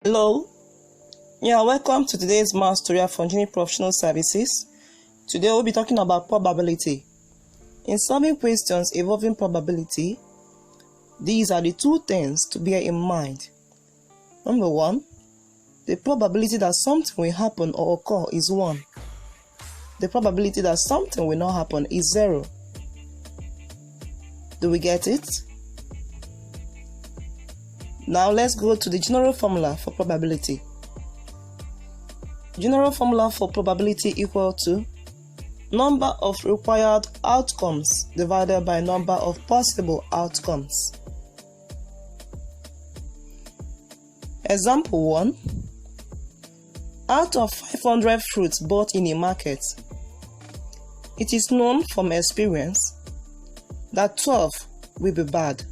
Hello, welcome to today's math tutorial from Ginny Professional Services. Today we'll be talking about probability. In solving questions involving probability, these are the two things to bear in mind. Number 1, the probability that something will happen or occur is 1. The probability that something will not happen is 0. Do we get it? Now let's go to the general formula for probability. General formula for probability equal to number of required outcomes divided by number of possible outcomes. Example 1. Out of 500 fruits bought in a market, it is known from experience that 12 will be bad.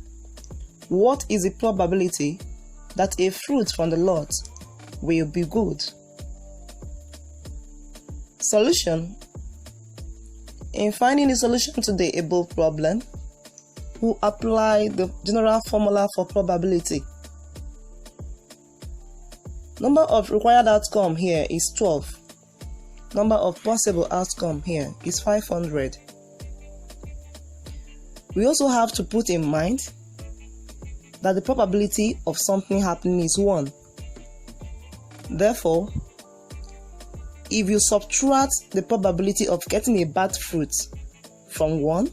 What is the probability that a fruit from the lot will be good? Solution. In finding the solution to the above problem, we'll apply the general formula for probability. Number of required outcome here is 12. Number of possible outcome here is 500. We also have to put in mind that the probability of something happening is 1. Therefore, if you subtract the probability of getting a bad fruit from 1,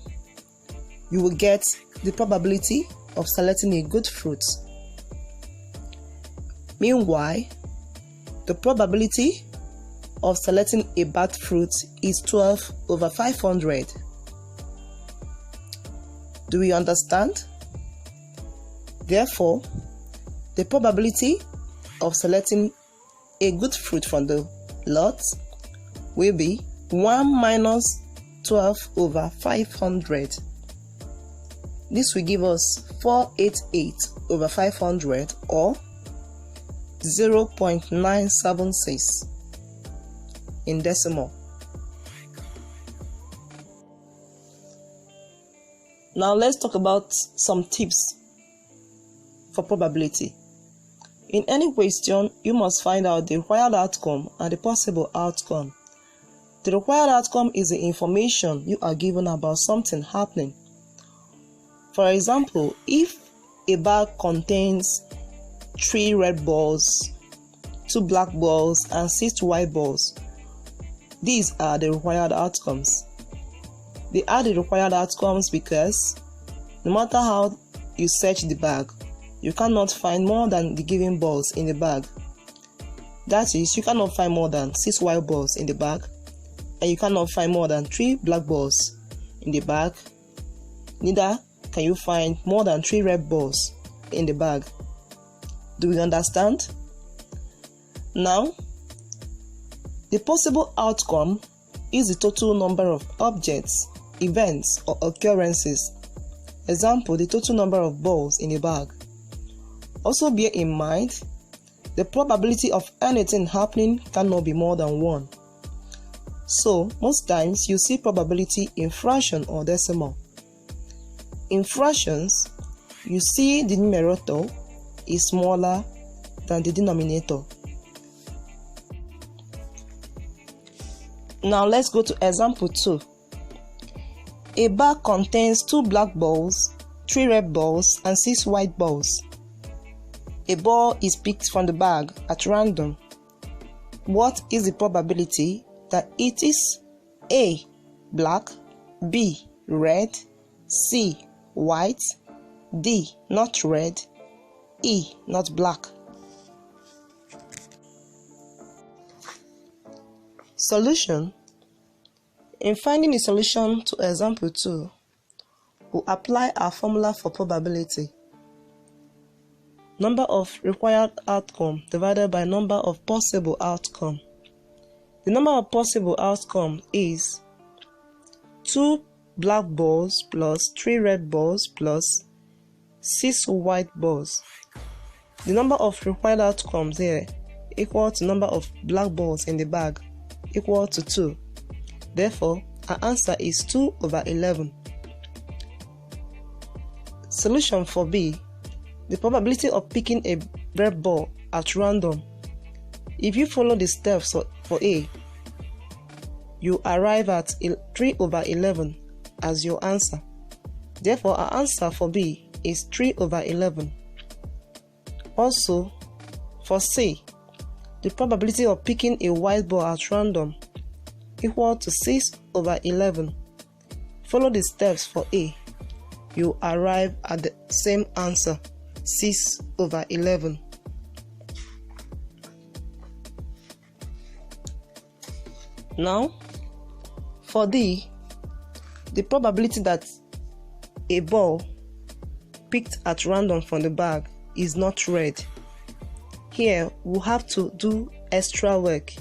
you will get the probability of selecting a good fruit. Meanwhile, the probability of selecting a bad fruit is 12 over 500. Do we understand? Therefore, the probability of selecting a good fruit from the lot will be 1 minus 12 over 500. This will give us 488 over 500 or 0.976 in decimal. Now let's talk about some tips for probability. In any question, you must find out the required outcome and the possible outcome. The required outcome is the information you are given about something happening. For example, if a bag contains 3 red balls, 2 black balls, and 6 white balls, these are the required outcomes. They are the required outcomes because no matter how you search the bag, you cannot find more than the given balls in the bag. That is, you cannot find more than 6 white balls in the bag, and you cannot find more than 3 black balls in the bag. Neither can you find more than 3 red balls in the bag. Do we understand? Now, the possible outcome is the total number of objects, events, or occurrences. Example, the total number of balls in a bag. Also bear in mind, the probability of anything happening cannot be more than 1. So, most times you see probability in fraction or decimal. In fractions, you see the numerator is smaller than the denominator. Now let's go to example 2. A bag contains 2 black balls, 3 red balls, and 6 white balls. A ball is picked from the bag at random. What is the probability that it is A. black, B. red, C. white, D. not red, E. not black? Solution. In finding the solution to example 2, we'll apply our formula for probability. Number of required outcome divided by number of possible outcome. The number of possible outcome is 2 black balls plus 3 red balls plus 6 white balls. The number of required outcomes here equal to number of black balls in the bag equal to 2. Therefore, our answer is 2 over 11. Solution for B. The probability of picking a red ball at random. If you follow the steps for A, you arrive at 3/11 as your answer. Therefore, our answer for B is 3/11. Also, for C, the probability of picking a white ball at random equal to 6/11. Follow the steps for A, you arrive at the same answer, 6/11. Now, for D, the probability that a ball picked at random from the bag is not red. Here, we'll have to do extra work.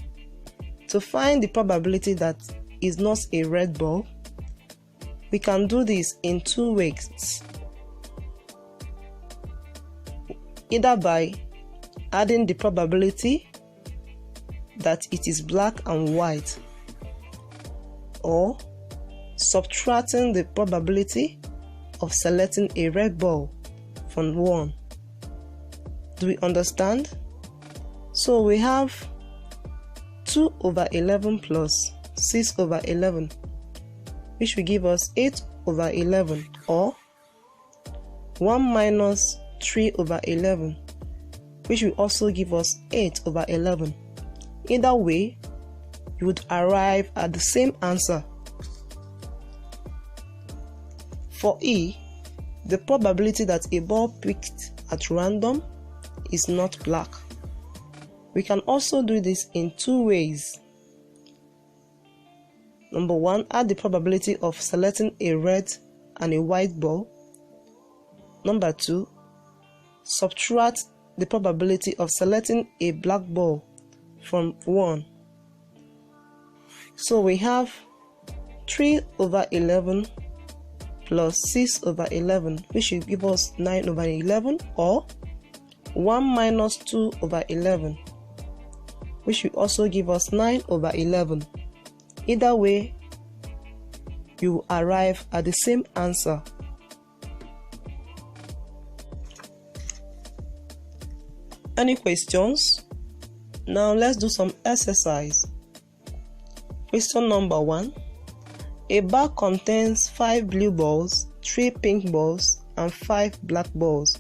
To find the probability that is not a red ball, we can do this in two ways. Either by adding the probability that it is black and white, or subtracting the probability of selecting a red ball from 1. Do we understand? So we have 2/11 plus 6/11, which will give us 8/11, or 1 minus 3/11, which will also give us 8/11. Either way, you would arrive at the same answer. For E, the probability that a ball picked at random is not black. We can also do this in two ways. Number 1, add the probability of selecting a red and a white ball. Number 2, subtract the probability of selecting a black ball from 1. So we have 3/11 plus 6/11, which will give us 9/11, or 1 minus 2/11, which will also give us 9/11. Either way, you will arrive at the same answer. Any questions? Now let's do some exercise. Question number 1. A bag contains 5 blue balls, 3 pink balls, and 5 black balls.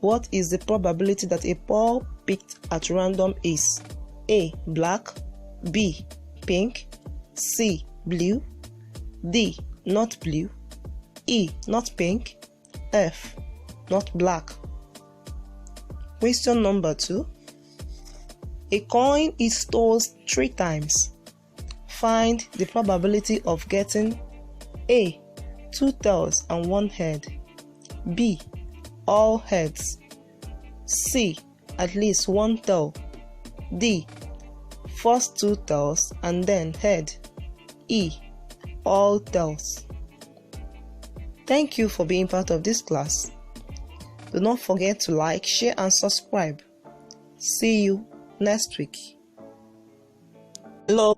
What is the probability that a ball picked at random is? A. Black, B. Pink, C. Blue, D. Not blue, E. Not pink, F. Not black. Question number 2. A coin is tossed 3 times. Find the probability of getting A. 2 tails and 1 head, B. All heads, C. At least 1 tail, D. First 2 tails and then head, E. All tails. Thank you for being part of this class. Do not forget to like, share and subscribe. See you next week. Hello.